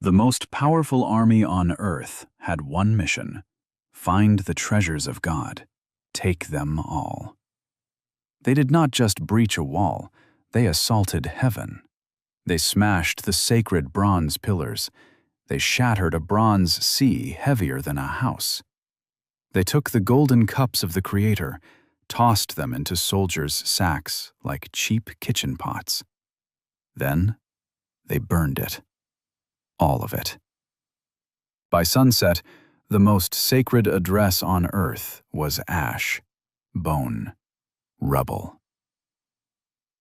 The most powerful army on earth had one mission: find the treasures of God, take them all. They did not just breach a wall, they assaulted heaven. They smashed the sacred bronze pillars. They shattered a bronze sea heavier than a house. They took the golden cups of the Creator, tossed them into soldiers' sacks like cheap kitchen pots. Then they burned it. All of it. By sunset, the most sacred address on earth was ash, bone, rubble.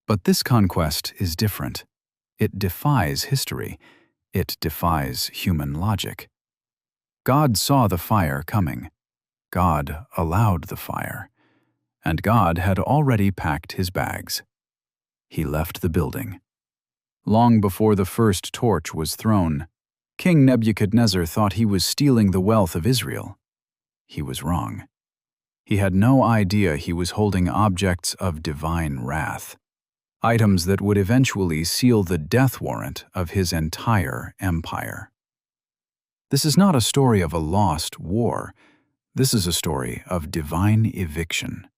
But this conquest is different. It defies history. It defies human logic. God saw the fire coming. God allowed the fire. And God had already packed his bags. He left the building. Long before the first torch was thrown, King Nebuchadnezzar thought he was stealing the wealth of Israel. He was wrong. He had no idea he was holding objects of divine wrath, items that would eventually seal the death warrant of his entire empire. This is not a story of a lost war. This is a story of divine eviction.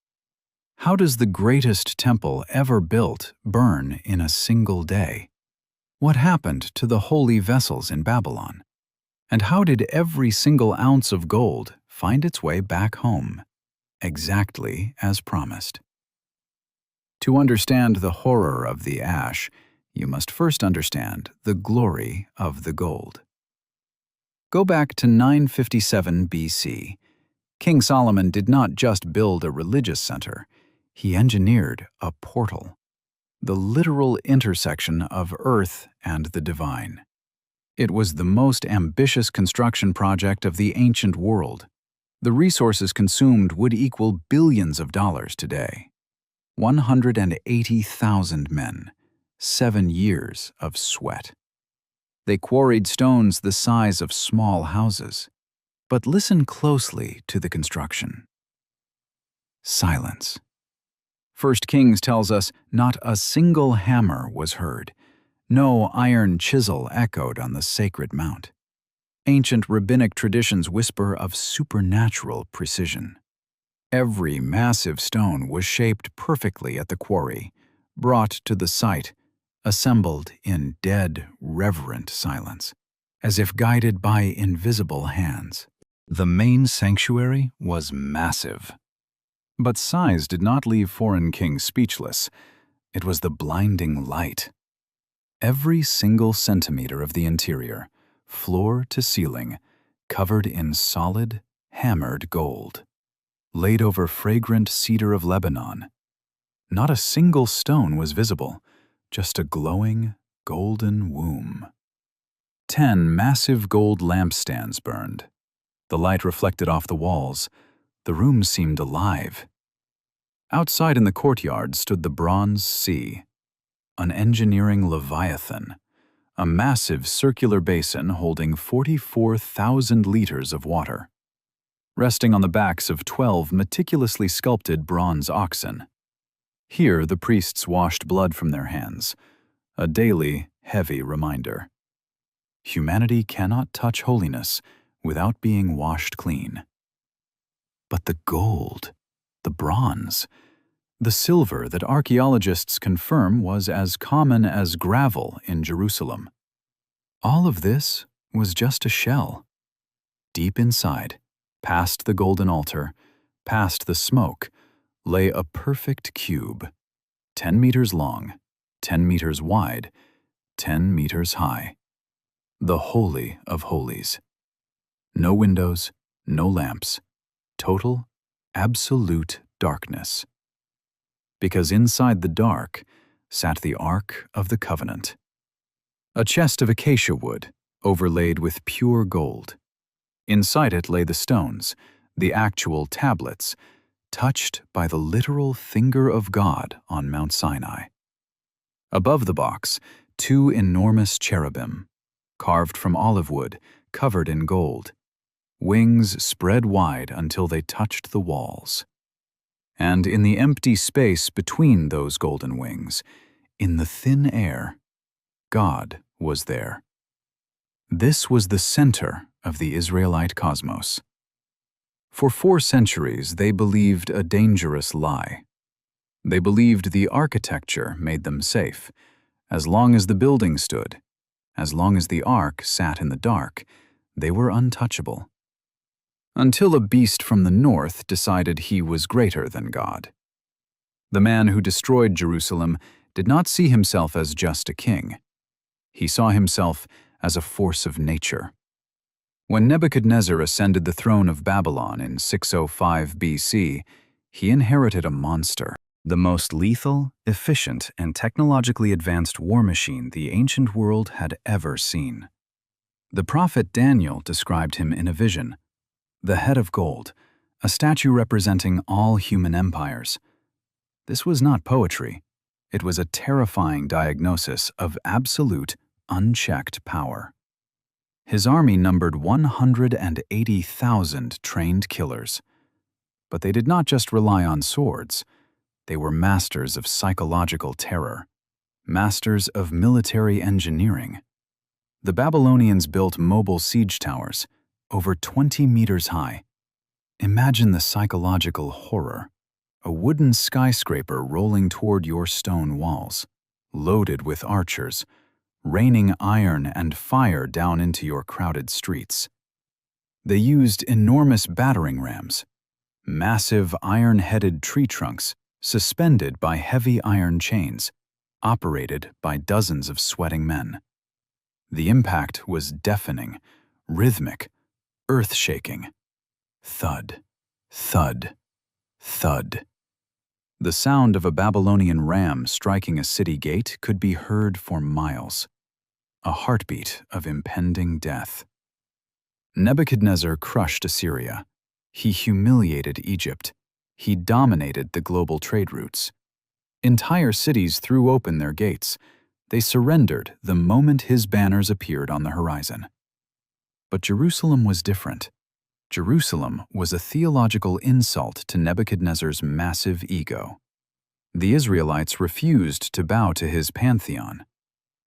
How does the greatest temple ever built burn in a single day? What happened to the holy vessels in Babylon? And how did every single ounce of gold find its way back home, exactly as promised? To understand the horror of the ash, you must first understand the glory of the gold. Go back to 957 BC. King Solomon did not just build a religious center, he engineered a portal, the literal intersection of earth and the divine. It was the most ambitious construction project of the ancient world. The resources consumed would equal billions of dollars today. 180,000 men, 7 years of sweat. They quarried stones the size of small houses. But listen closely to the construction. Silence. 1 Kings tells us not a single hammer was heard. No iron chisel echoed on the sacred mount. Ancient rabbinic traditions whisper of supernatural precision. Every massive stone was shaped perfectly at the quarry, brought to the site, assembled in dead, reverent silence, as if guided by invisible hands. The main sanctuary was massive. But size did not leave foreign kings speechless. It was the blinding light. Every single centimeter of the interior, floor to ceiling, covered in solid, hammered gold, laid over fragrant cedar of Lebanon. Not a single stone was visible, just a glowing, golden womb. 10 massive gold lampstands burned. The light reflected off the walls. The room seemed alive. Outside in the courtyard stood the bronze sea, an engineering leviathan, a massive circular basin holding 44,000 liters of water, resting on the backs of 12 meticulously sculpted bronze oxen. Here the priests washed blood from their hands, a daily, heavy reminder. Humanity cannot touch holiness without being washed clean. But the gold, the bronze, the silver that archaeologists confirm was as common as gravel in Jerusalem. All of this was just a shell. Deep inside, past the golden altar, past the smoke, lay a perfect cube, 10 meters long, 10 meters wide, 10 meters high. The Holy of Holies. No windows, no lamps, total, absolute darkness. Because inside the dark sat the Ark of the Covenant. A chest of acacia wood, overlaid with pure gold. Inside it lay the stones, the actual tablets, touched by the literal finger of God on Mount Sinai. Above the box, 2 enormous cherubim, carved from olive wood, covered in gold. Wings spread wide until they touched the walls. And in the empty space between those golden wings, in the thin air, God was there. This was the center of the Israelite cosmos. For 4 centuries, they believed a dangerous lie. They believed the architecture made them safe. As long as the building stood, as long as the ark sat in the dark, they were untouchable. Until a beast from the north decided he was greater than God. The man who destroyed Jerusalem did not see himself as just a king. He saw himself as a force of nature. When Nebuchadnezzar ascended the throne of Babylon in 605 BC, he inherited a monster, the most lethal, efficient, and technologically advanced war machine the ancient world had ever seen. The prophet Daniel described him in a vision: the head of gold, a statue representing all human empires. This was not poetry. It was a terrifying diagnosis of absolute, unchecked power. His army numbered 180,000 trained killers. But they did not just rely on swords. They were masters of psychological terror, masters of military engineering. The Babylonians built mobile siege towers, over 20 meters high. Imagine the psychological horror: a wooden skyscraper rolling toward your stone walls, loaded with archers, raining iron and fire down into your crowded streets. They used enormous battering rams, massive iron-headed tree trunks suspended by heavy iron chains, operated by dozens of sweating men. The impact was deafening, rhythmic, earth-shaking. Thud, thud, thud. The sound of a Babylonian ram striking a city gate could be heard for miles. A heartbeat of impending death. Nebuchadnezzar crushed Assyria. He humiliated Egypt. He dominated the global trade routes. Entire cities threw open their gates. They surrendered the moment his banners appeared on the horizon. But Jerusalem was different. Jerusalem was a theological insult to Nebuchadnezzar's massive ego. The Israelites refused to bow to his pantheon.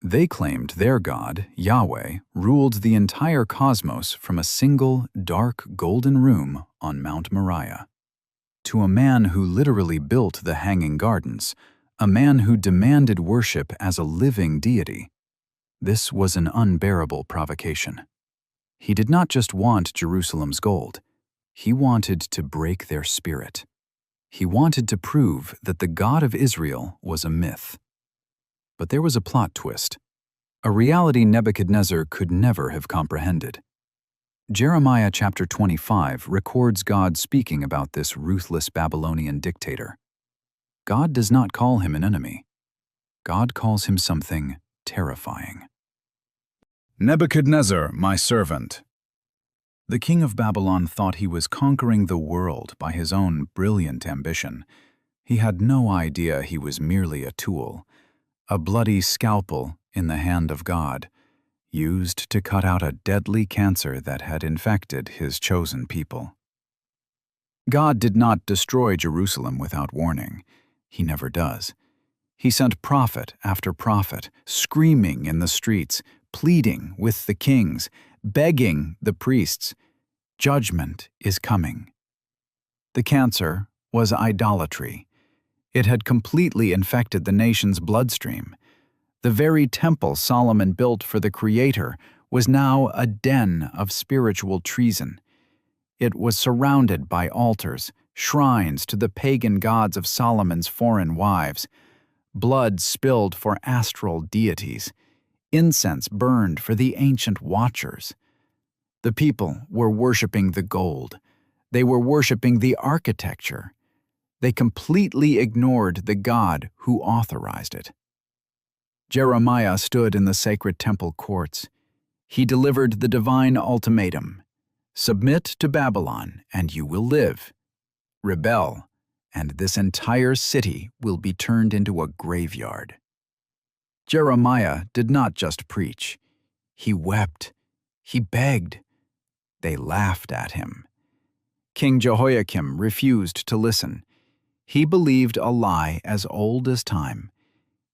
They claimed their God, Yahweh, ruled the entire cosmos from a single, dark, golden room on Mount Moriah. To a man who literally built the Hanging Gardens, a man who demanded worship as a living deity, this was an unbearable provocation. He did not just want Jerusalem's gold. He wanted to break their spirit. He wanted to prove that the God of Israel was a myth. But there was a plot twist, a reality Nebuchadnezzar could never have comprehended. Jeremiah chapter 25 records God speaking about this ruthless Babylonian dictator. God does not call him an enemy. God calls him something terrifying. Nebuchadnezzar, my servant. The king of Babylon thought he was conquering the world by his own brilliant ambition. He had no idea he was merely a tool, a bloody scalpel in the hand of God, used to cut out a deadly cancer that had infected his chosen people. God did not destroy Jerusalem without warning. He never does. He sent prophet after prophet, screaming in the streets, pleading with the kings, begging the priests. Judgment is coming. The cancer was idolatry. It had completely infected the nation's bloodstream. The very temple Solomon built for the Creator was now a den of spiritual treason. It was surrounded by altars, shrines to the pagan gods of Solomon's foreign wives, blood spilled for astral deities, incense burned for the ancient watchers. The people were worshiping the gold. They were worshiping the architecture. They completely ignored the God who authorized it. Jeremiah stood in the sacred temple courts. He delivered the divine ultimatum: submit to Babylon, and you will live. Rebel, and this entire city will be turned into a graveyard. Jeremiah did not just preach. He wept. He begged. They laughed at him. King Jehoiakim refused to listen. He believed a lie as old as time.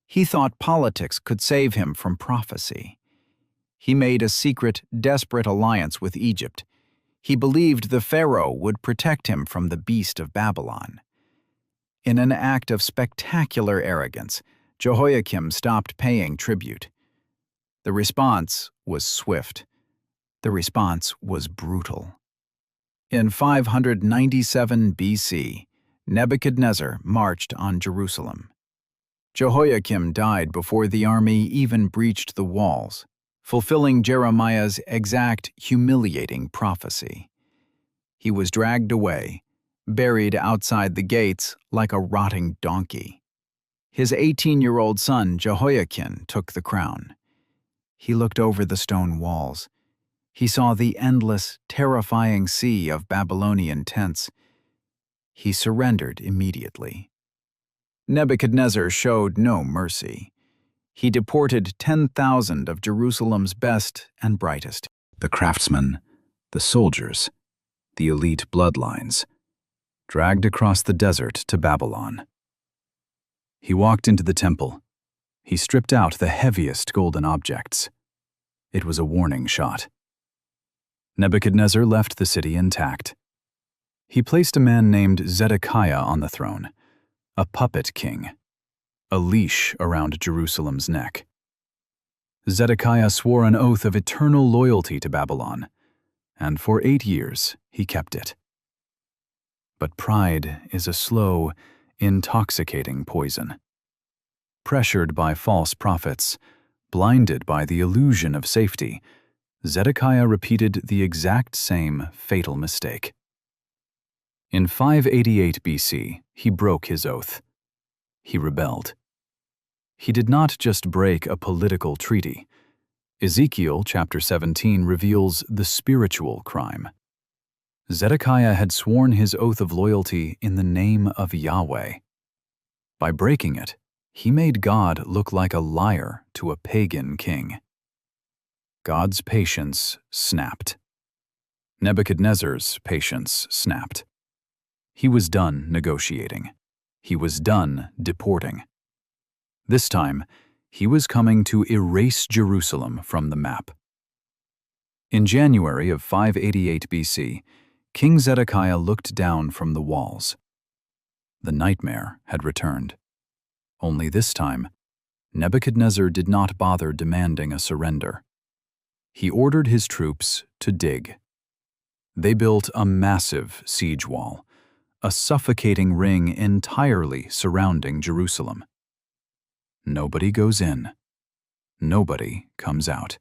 He thought politics could save him from prophecy. He made a secret, desperate alliance with Egypt. He believed the pharaoh would protect him from the beast of Babylon. In an act of spectacular arrogance, Jehoiakim stopped paying tribute. The response was swift. The response was brutal. In 597 BC, Nebuchadnezzar marched on Jerusalem. Jehoiakim died before the army even breached the walls, fulfilling Jeremiah's exact, humiliating prophecy. He was dragged away, buried outside the gates like a rotting donkey. His 18-year-old son, Jehoiakim, took the crown. He looked over the stone walls. He saw the endless, terrifying sea of Babylonian tents. He surrendered immediately. Nebuchadnezzar showed no mercy. He deported 10,000 of Jerusalem's best and brightest. The craftsmen, the soldiers, the elite bloodlines, dragged across the desert to Babylon. He walked into the temple. He stripped out the heaviest golden objects. It was a warning shot. Nebuchadnezzar left the city intact. He placed a man named Zedekiah on the throne, a puppet king, a leash around Jerusalem's neck. Zedekiah swore an oath of eternal loyalty to Babylon, and for 8 years he kept it. But pride is a slow, intoxicating poison. Pressured by false prophets, blinded by the illusion of safety, Zedekiah repeated the exact same fatal mistake. In 588 BC, he broke his oath. He rebelled. He did not just break a political treaty. Ezekiel chapter 17 reveals the spiritual crime. Zedekiah had sworn his oath of loyalty in the name of Yahweh. By breaking it, he made God look like a liar to a pagan king. God's patience snapped. Nebuchadnezzar's patience snapped. He was done negotiating. He was done deporting. This time, he was coming to erase Jerusalem from the map. In January of 588 BC, King Zedekiah looked down from the walls. The nightmare had returned. Only this time, Nebuchadnezzar did not bother demanding a surrender. He ordered his troops to dig. They built a massive siege wall, a suffocating ring entirely surrounding Jerusalem. Nobody goes in. Nobody comes out.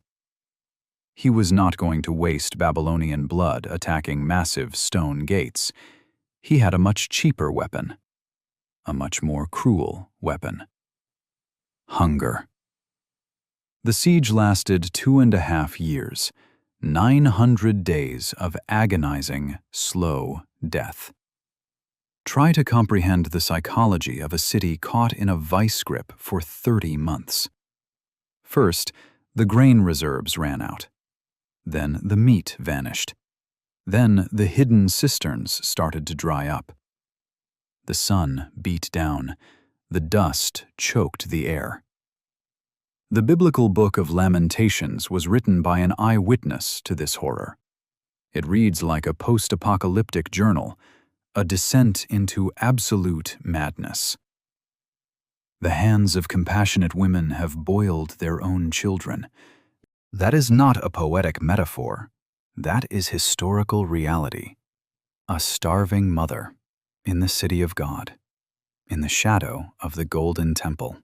He was not going to waste Babylonian blood attacking massive stone gates. He had a much cheaper weapon, a much more cruel weapon: hunger. The siege lasted 2.5 years, 900 days of agonizing, slow death. Try to comprehend the psychology of a city caught in a vice grip for 30 months. First, the grain reserves ran out. Then the meat vanished. Then the hidden cisterns started to dry up. The sun beat down. The dust choked the air. The biblical book of Lamentations was written by an eyewitness to this horror. It reads like a post-apocalyptic journal, a descent into absolute madness. The hands of compassionate women have boiled their own children. That is not a poetic metaphor. That is historical reality. A starving mother in the city of God, in the shadow of the Golden Temple,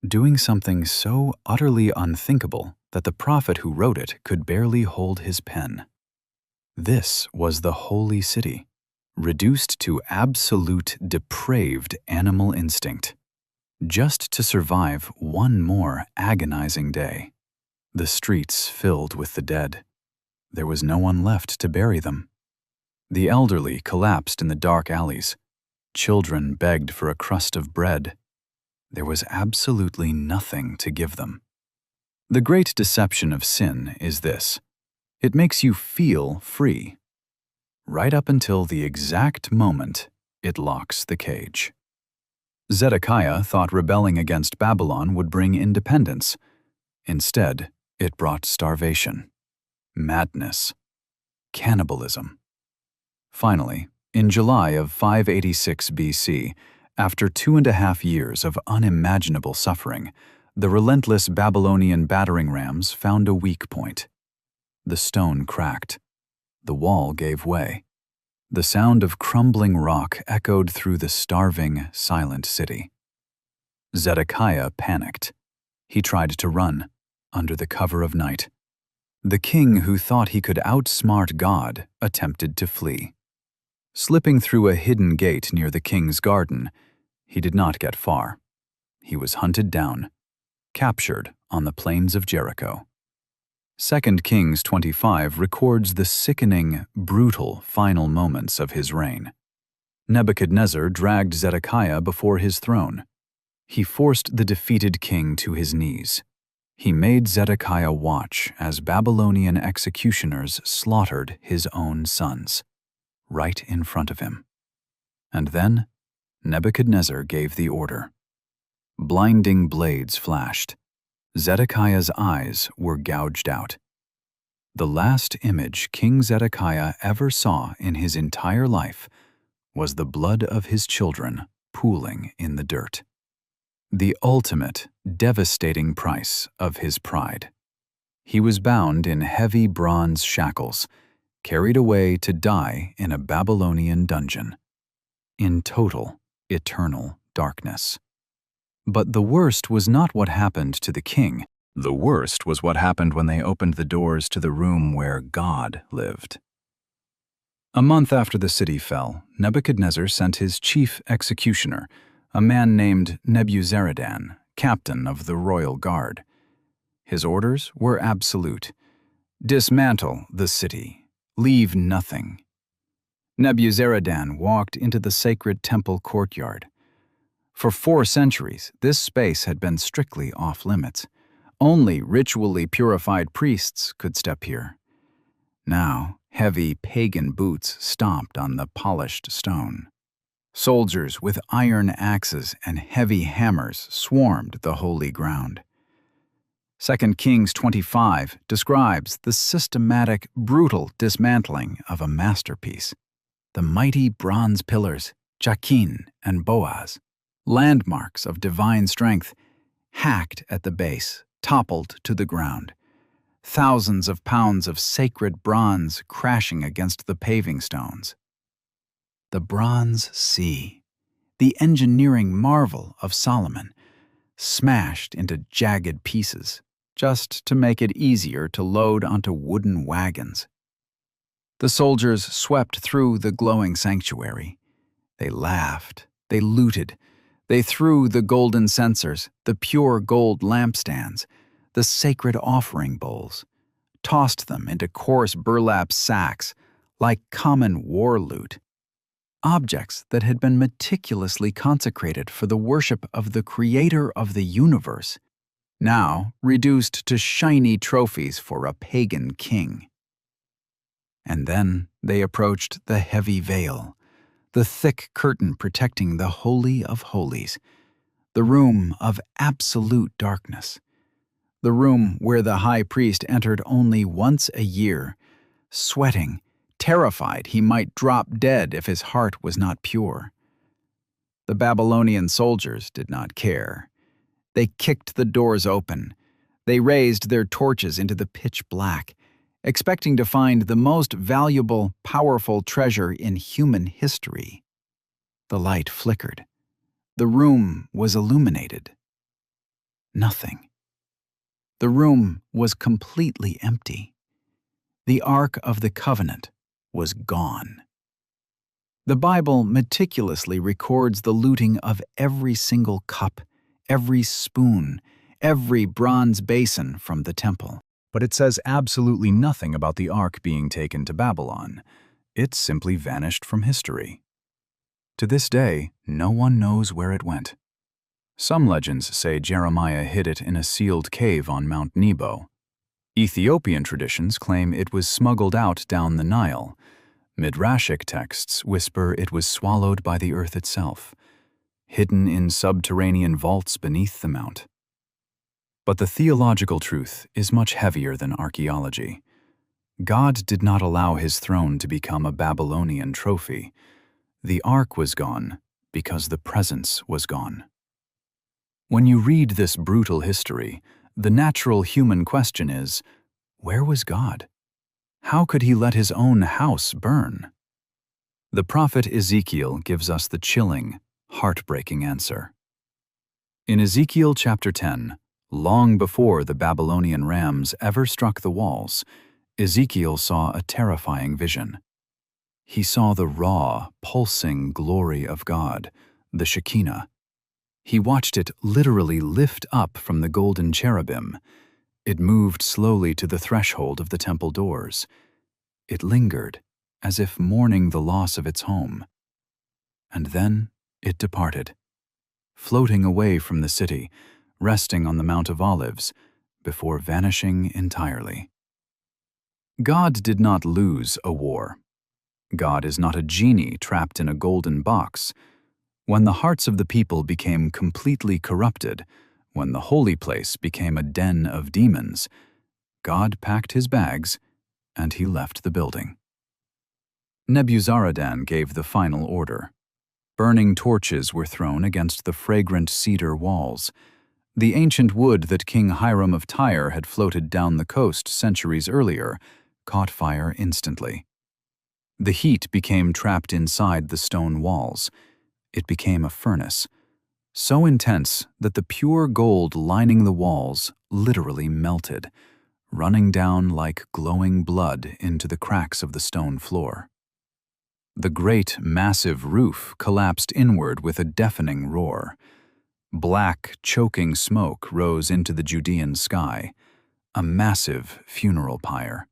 doing something so utterly unthinkable that the prophet who wrote it could barely hold his pen. This was the holy city, reduced to absolute depraved animal instinct, just to survive one more agonizing day. The streets filled with the dead. There was no one left to bury them. The elderly collapsed in the dark alleys. Children begged for a crust of bread. There was absolutely nothing to give them. The great deception of sin is this: it makes you feel free, right up until the exact moment it locks the cage. Zedekiah thought rebelling against Babylon would bring independence. Instead, It brought starvation, madness, cannibalism. Finally, in July of 586 BC, after 2.5 years of unimaginable suffering, the relentless Babylonian battering rams found a weak point. The stone cracked. The wall gave way. The sound of crumbling rock echoed through the starving, silent city. Zedekiah panicked. He tried to run, under the cover of night. The king who thought he could outsmart God attempted to flee. Slipping through a hidden gate near the king's garden, he did not get far. He was hunted down, captured on the plains of Jericho. 2 Kings 25 records the sickening, brutal final moments of his reign. Nebuchadnezzar dragged Zedekiah before his throne. He forced the defeated king to his knees. He made Zedekiah watch as Babylonian executioners slaughtered his own sons, right in front of him. And then, Nebuchadnezzar gave the order. Blinding blades flashed. Zedekiah's eyes were gouged out. The last image King Zedekiah ever saw in his entire life was the blood of his children pooling in the dirt. The ultimate, devastating price of his pride. He was bound in heavy bronze shackles, carried away to die in a Babylonian dungeon, in total, eternal darkness. But the worst was not what happened to the king. The worst was what happened when they opened the doors to the room where God lived. A month after the city fell, Nebuchadnezzar sent his chief executioner, a man named Nebuzaradan, captain of the royal guard. His orders were absolute. Dismantle the city. Leave nothing. Nebuzaradan walked into the sacred temple courtyard. For 4 centuries, this space had been strictly off-limits. Only ritually purified priests could step here. Now, heavy pagan boots stomped on the polished stone. Soldiers with iron axes and heavy hammers swarmed the holy ground. 2 Kings 25 describes the systematic, brutal dismantling of a masterpiece. The mighty bronze pillars, Jachin and Boaz, landmarks of divine strength, hacked at the base, toppled to the ground. Thousands of pounds of sacred bronze crashing against the paving stones. The Bronze Sea, the engineering marvel of Solomon, smashed into jagged pieces, just to make it easier to load onto wooden wagons. The soldiers swept through the glowing sanctuary. They laughed, they looted, they threw the golden censers, the pure gold lampstands, the sacred offering bowls, tossed them into coarse burlap sacks like common war loot. Objects that had been meticulously consecrated for the worship of the Creator of the universe, now reduced to shiny trophies for a pagan king. And then they approached the heavy veil, the thick curtain protecting the Holy of Holies, the room of absolute darkness, the room where the high priest entered only once a year, sweating, terrified he might drop dead if his heart was not pure. The Babylonian soldiers did not care. They kicked the doors open. They raised their torches into the pitch black, expecting to find the most valuable, powerful treasure in human history. The light flickered. The room was illuminated. Nothing. The room was completely empty. The Ark of the Covenant was gone. The Bible meticulously records the looting of every single cup, every spoon, every bronze basin from the temple. But it says absolutely nothing about the Ark being taken to Babylon. It simply vanished from history. To this day, no one knows where it went. Some legends say Jeremiah hid it in a sealed cave on Mount Nebo. Ethiopian traditions claim it was smuggled out down the Nile. Midrashic texts whisper it was swallowed by the earth itself, hidden in subterranean vaults beneath the mount. But the theological truth is much heavier than archaeology. God did not allow his throne to become a Babylonian trophy. The ark was gone because the presence was gone. When you read this brutal history, the natural human question is, where was God? How could he let his own house burn? The prophet Ezekiel gives us the chilling, heartbreaking answer. In Ezekiel chapter 10, long before the Babylonian rams ever struck the walls, Ezekiel saw a terrifying vision. He saw the raw, pulsing glory of God, the Shekinah. He watched it literally lift up from the golden cherubim. It moved slowly to the threshold of the temple doors. It lingered, as if mourning the loss of its home. And then it departed, floating away from the city, resting on the Mount of Olives, before vanishing entirely. God did not lose a war. God is not a genie trapped in a golden box. When the hearts of the people became completely corrupted, when the holy place became a den of demons, God packed his bags and he left the building. Nebuzaradan gave the final order. Burning torches were thrown against the fragrant cedar walls. The ancient wood that King Hiram of Tyre had floated down the coast centuries earlier caught fire instantly. The heat became trapped inside the stone walls. It became a furnace, so intense that the pure gold lining the walls literally melted, running down like glowing blood into the cracks of the stone floor. The great, massive roof collapsed inward with a deafening roar. Black, choking smoke rose into the Judean sky, a massive funeral pyre,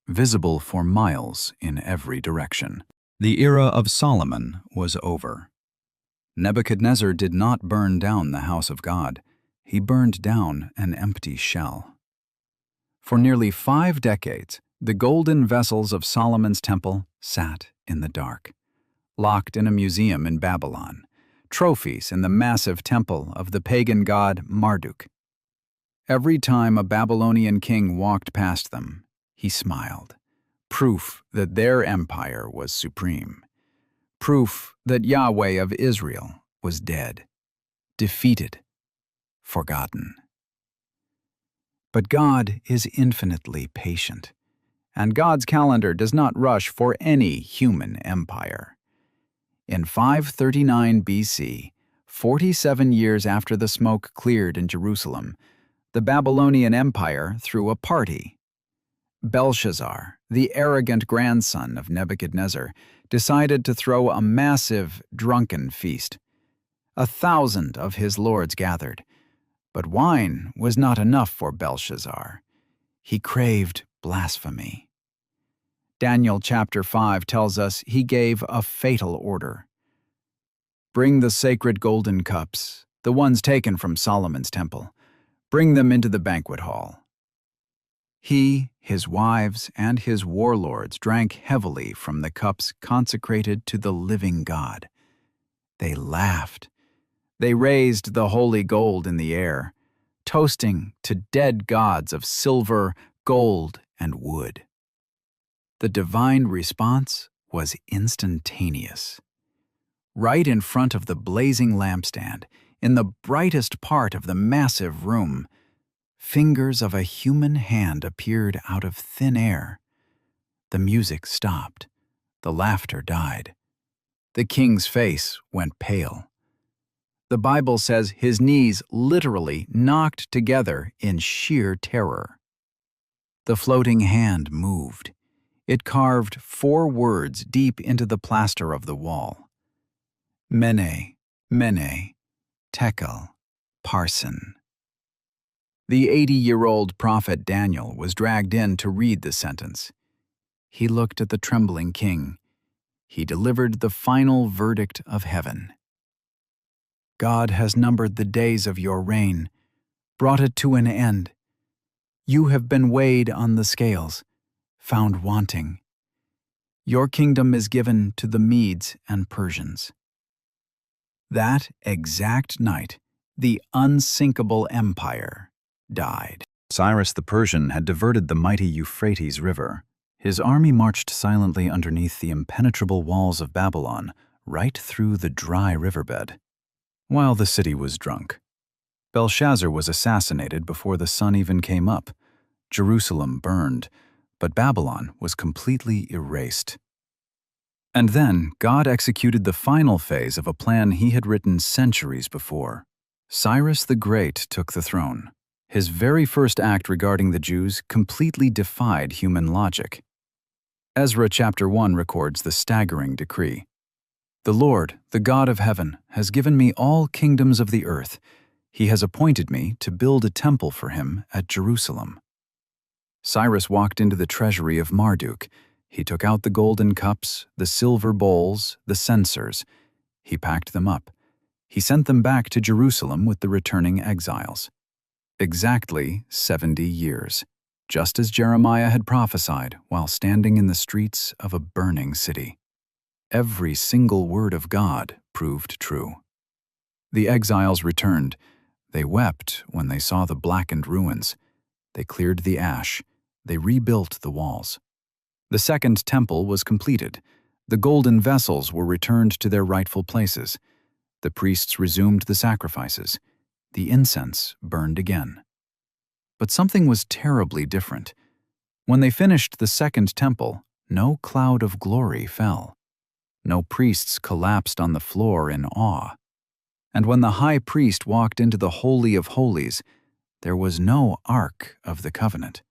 visible for miles in every direction. The era of Solomon was over. Nebuchadnezzar did not burn down the house of God. He burned down an empty shell. For nearly 5 decades, the golden vessels of Solomon's temple sat in the dark, locked in a museum in Babylon, trophies in the massive temple of the pagan god Marduk. Every time a Babylonian king walked past them, he smiled, proof that their empire was supreme, proof that Yahweh of Israel was dead, defeated, forgotten. But God is infinitely patient, and God's calendar does not rush for any human empire. In 539 BC, 47 years after the smoke cleared in Jerusalem, the Babylonian Empire threw a party. Belshazzar, the arrogant grandson of Nebuchadnezzar, decided to throw a massive, drunken feast. 1,000 of his lords gathered, but wine was not enough for Belshazzar. He craved blasphemy. Daniel chapter 5 tells us he gave a fatal order. Bring the sacred golden cups, the ones taken from Solomon's temple. Bring them into the banquet hall. He, his wives, and his warlords drank heavily from the cups consecrated to the living God. They laughed. They raised the holy gold in the air, toasting to dead gods of silver, gold, and wood. The divine response was instantaneous. Right in front of the blazing lampstand, in the brightest part of the massive room, fingers of a human hand appeared out of thin air. The music stopped. The laughter died. The king's face went pale. The Bible says his knees literally knocked together in sheer terror. The floating hand moved. It carved 4 words deep into the plaster of the wall. Mene, Mene, Tekel, Parsin. The 80-year-old prophet Daniel was dragged in to read the sentence. He looked at the trembling king. He delivered the final verdict of heaven. God has numbered the days of your reign, brought it to an end. You have been weighed on the scales, found wanting. Your kingdom is given to the Medes and Persians. That exact night, the unsinkable empire died. Cyrus the Persian had diverted the mighty Euphrates River. His army marched silently underneath the impenetrable walls of Babylon, right through the dry riverbed. While the city was drunk, Belshazzar was assassinated before the sun even came up. Jerusalem burned, but Babylon was completely erased. And then God executed the final phase of a plan he had written centuries before. Cyrus the Great took the throne. His very first act regarding the Jews completely defied human logic. Ezra chapter 1 records the staggering decree. "The Lord, the God of heaven, has given me all kingdoms of the earth. He has appointed me to build a temple for him at Jerusalem." Cyrus walked into the treasury of Marduk. He took out the golden cups, the silver bowls, the censers. He packed them up. He sent them back to Jerusalem with the returning exiles. Exactly 70 years, just as Jeremiah had prophesied while standing in the streets of a burning city. Every single word of God proved true. The exiles returned. They wept when they saw the blackened ruins. They cleared the ash. They rebuilt the walls. The second temple was completed. The golden vessels were returned to their rightful places. The priests resumed the sacrifices. The incense burned again. But something was terribly different. When they finished the second temple, no cloud of glory fell. No priests collapsed on the floor in awe. And when the high priest walked into the Holy of Holies, there was no Ark of the Covenant.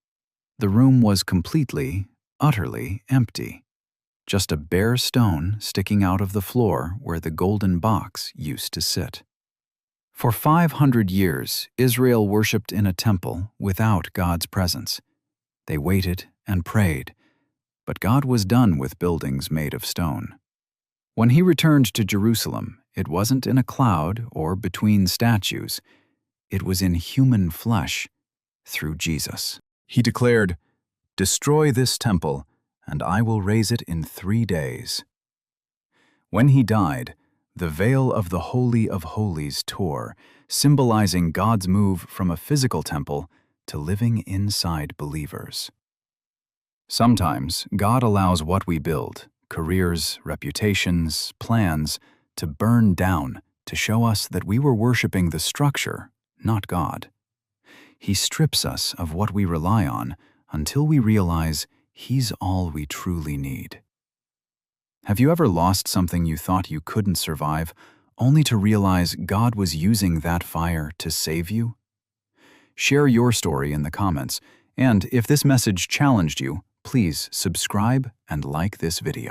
The room was completely, utterly empty. Just a bare stone sticking out of the floor where the golden box used to sit. For 500 years, Israel worshipped in a temple without God's presence. They waited and prayed, but God was done with buildings made of stone. When he returned to Jerusalem, it wasn't in a cloud or between statues. It was in human flesh, through Jesus. He declared, "Destroy this temple, and I will raise it in 3 days." When he died, the veil of the Holy of Holies tore, symbolizing God's move from a physical temple to living inside believers. Sometimes God allows what we build, careers, reputations, plans, to burn down to show us that we were worshiping the structure, not God. He strips us of what we rely on until we realize He's all we truly need. Have you ever lost something you thought you couldn't survive, only to realize God was using that fire to save you? Share your story in the comments, and if this message challenged you, please subscribe and like this video.